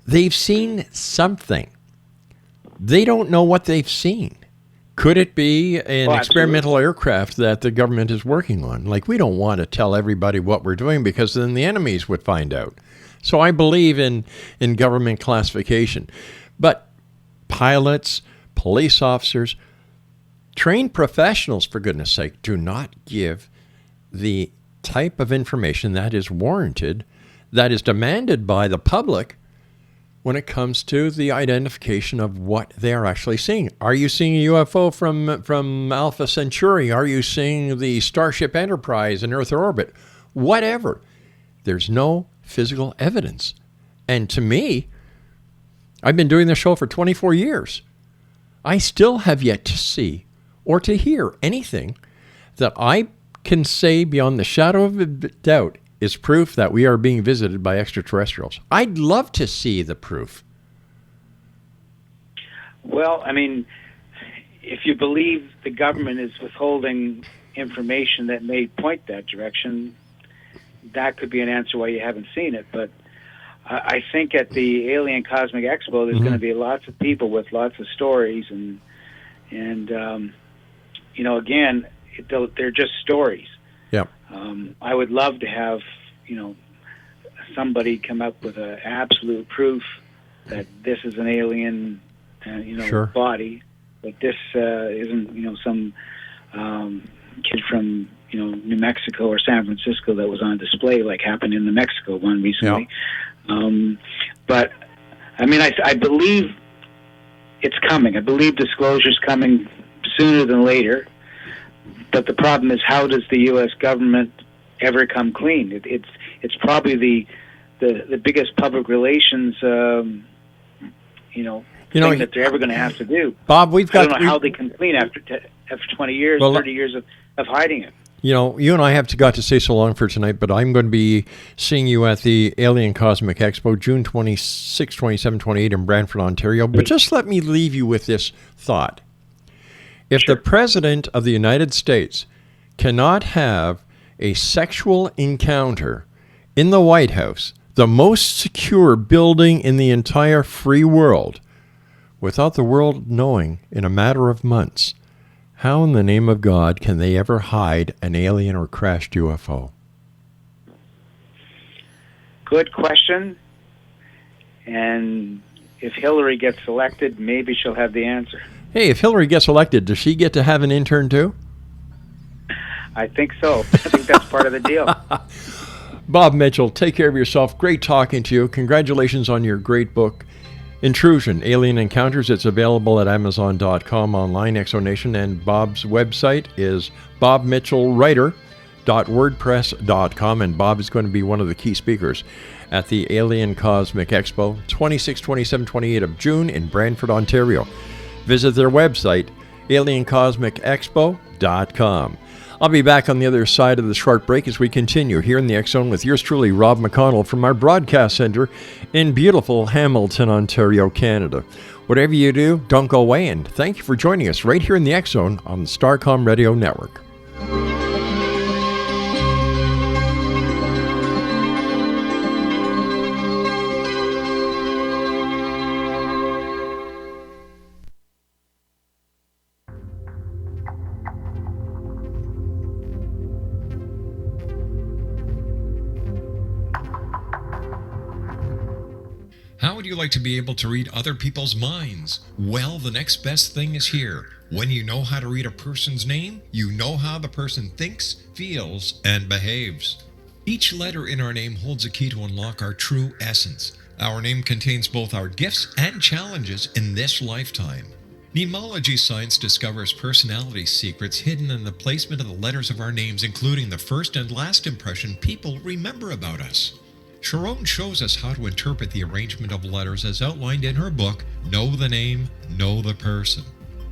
They've seen something. They don't know what they've seen. Could it be an experimental aircraft that the government is working on? Like, we don't want to tell everybody what we're doing because then the enemies would find out. So I believe in government classification. But pilots, police officers, trained professionals, for goodness sake, do not give the type of information that is warranted, that is demanded by the public when it comes to the identification of what they are actually seeing. Are you seeing a UFO from Alpha Centauri? Are you seeing the Starship Enterprise in Earth orbit? Whatever. There's no physical evidence. And to me, I've been doing this show for 24 years. I still have yet to see or to hear anything that I can say beyond the shadow of a doubt is proof that we are being visited by extraterrestrials. I'd love to see the proof. Well, I mean, if you believe the government is withholding information that may point that direction, that could be an answer why you haven't seen it. But I think at the Alien Cosmic Expo, there's going to be lots of people with lots of stories, and again, they're just stories. Yeah. I would love to have, somebody come up with an absolute proof that this is an alien, body, that this isn't, some kid from, New Mexico or San Francisco that was on display, like happened in the Mexico one recently. Yeah. But I mean, I believe it's coming. I believe disclosure's coming sooner than later. But the problem is, how does the U.S. government ever come clean? It's probably the biggest public relations thing that they're ever going to have to do. Bob, I don't know how they can clean after 20 years, 30 years of hiding it. You and I have got to say so long for tonight, but I'm going to be seeing you at the Alien Cosmic Expo, June 26, 27, 28 in Brantford, Ontario. But just let me leave you with this thought. If the President of the United States cannot have a sexual encounter in the White House, the most secure building in the entire free world, without the world knowing in a matter of months, how in the name of God can they ever hide an alien or crashed UFO? Good question. And if Hillary gets elected, maybe she'll have the answer. Hey, if Hillary gets elected, does she get to have an intern too? I think so. I think that's part of the deal. Bob Mitchell, take care of yourself. Great talking to you. Congratulations on your great book, Intrusion, Alien Encounters. It's available at Amazon.com online, Exonation, and Bob's website is bobmitchellwriter.wordpress.com, and Bob is going to be one of the key speakers at the Alien Cosmic Expo, 26, 27, 28 of June in Brantford, Ontario. Visit their website, aliencosmicexpo.com. I'll be back on the other side of the short break as we continue here in the X Zone with yours truly, Rob McConnell, from our broadcast center in beautiful Hamilton, Ontario, Canada. Whatever you do, don't go away, and thank you for joining us right here in the X Zone on the Starcom Radio Network. How would you like to be able to read other people's minds? Well, the next best thing is here. When you know how to read a person's name, you know how the person thinks, feels, and behaves. Each letter in our name holds a key to unlock our true essence. Our name contains both our gifts and challenges in this lifetime. Mnemology science discovers personality secrets hidden in the placement of the letters of our names, including the first and last impression people remember about us. Sharon shows us how to interpret the arrangement of letters as outlined in her book, Know the Name, Know the Person.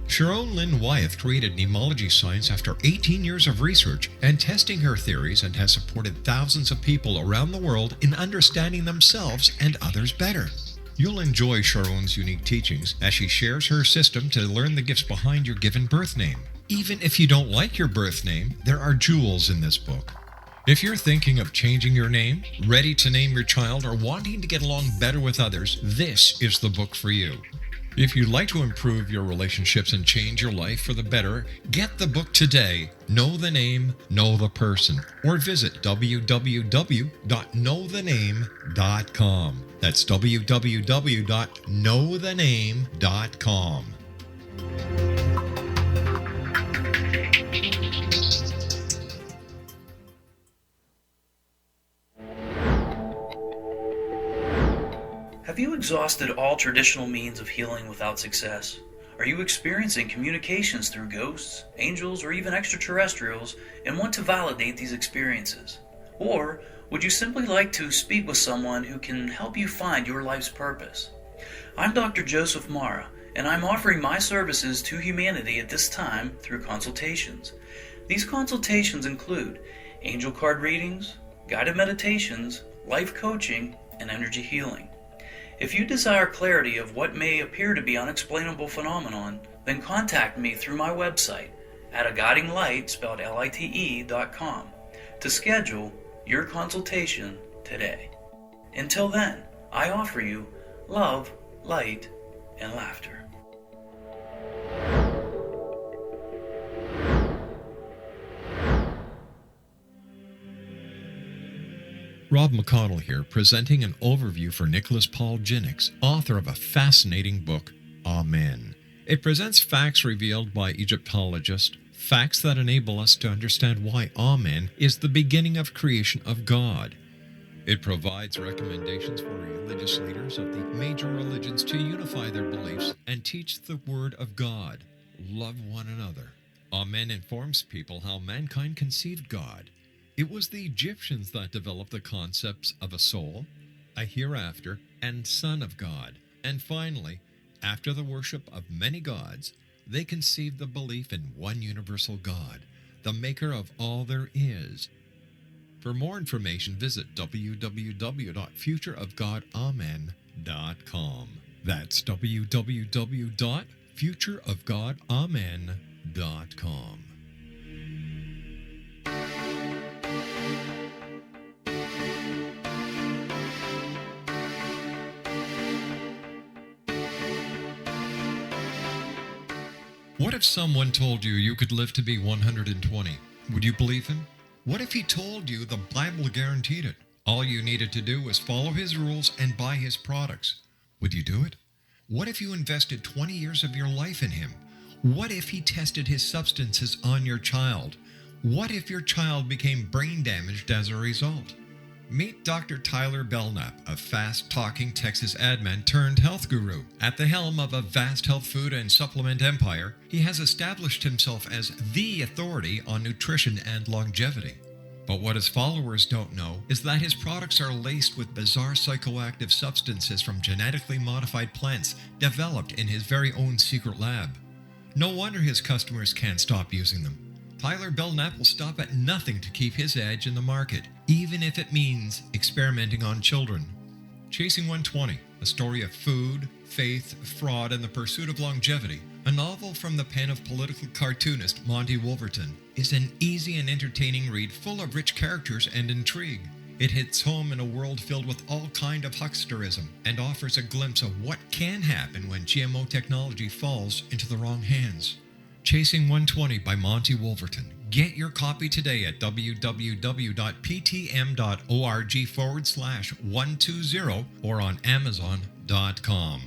Sharon Lynn Wyeth created mnemology science after 18 years of research and testing her theories, and has supported thousands of people around the world in understanding themselves and others better. You'll enjoy Sharon's unique teachings as she shares her system to learn the gifts behind your given birth name. Even if you don't like your birth name, there are jewels in this book. If you're thinking of changing your name, ready to name your child, or wanting to get along better with others, this is the book for you. If you'd like to improve your relationships and change your life for the better, get the book today, Know the Name, Know the Person, or visit www.knowthename.com. That's www.knowthename.com. Have you exhausted all traditional means of healing without success? Are you experiencing communications through ghosts, angels, or even extraterrestrials and want to validate these experiences? Or would you simply like to speak with someone who can help you find your life's purpose? I'm Dr. Joseph Mara, and I'm offering my services to humanity at this time through consultations. These consultations include angel card readings, guided meditations, life coaching, and energy healing. If you desire clarity of what may appear to be unexplainable phenomenon, then contact me through my website at aguidinglight, spelled LITE.com, to schedule your consultation today. Until then, I offer you love, light, and laughter. Rob McConnell here, presenting an overview for Nicholas Paul Jennings, author of a fascinating book, Amen. It presents facts revealed by Egyptologists, facts that enable us to understand why Amen is the beginning of creation of God. It provides recommendations for religious leaders of the major religions to unify their beliefs and teach the Word of God. Love one another. Amen informs people how mankind conceived God. It was the Egyptians that developed the concepts of a soul, a hereafter, and Son of God. And finally, after the worship of many gods, they conceived the belief in one universal God, the maker of all there is. For more information, visit www.futureofgodamen.com. That's www.futureofgodamen.com. What if someone told you you could live to be 120? Would you believe him? What if he told you the Bible guaranteed it? All you needed to do was follow his rules and buy his products. Would you do it? What if you invested 20 years of your life in him? What if he tested his substances on your child? What if your child became brain damaged as a result? Meet Dr. Tyler Belknap, a fast-talking Texas admin turned health guru. At the helm of a vast health food and supplement empire, he has established himself as the authority on nutrition and longevity. But what his followers don't know is that his products are laced with bizarre psychoactive substances from genetically modified plants developed in his very own secret lab. No wonder his customers can't stop using them. Tyler Belknap will stop at nothing to keep his edge in the market, even if it means experimenting on children. Chasing 120, a story of food, faith, fraud, and the pursuit of longevity, a novel from the pen of political cartoonist Monty Wolverton, is an easy and entertaining read full of rich characters and intrigue. It hits home in a world filled with all kind of hucksterism and offers a glimpse of what can happen when GMO technology falls into the wrong hands. Chasing 120 by Monty Wolverton. Get your copy today at www.ptm.org/120 or on Amazon.com.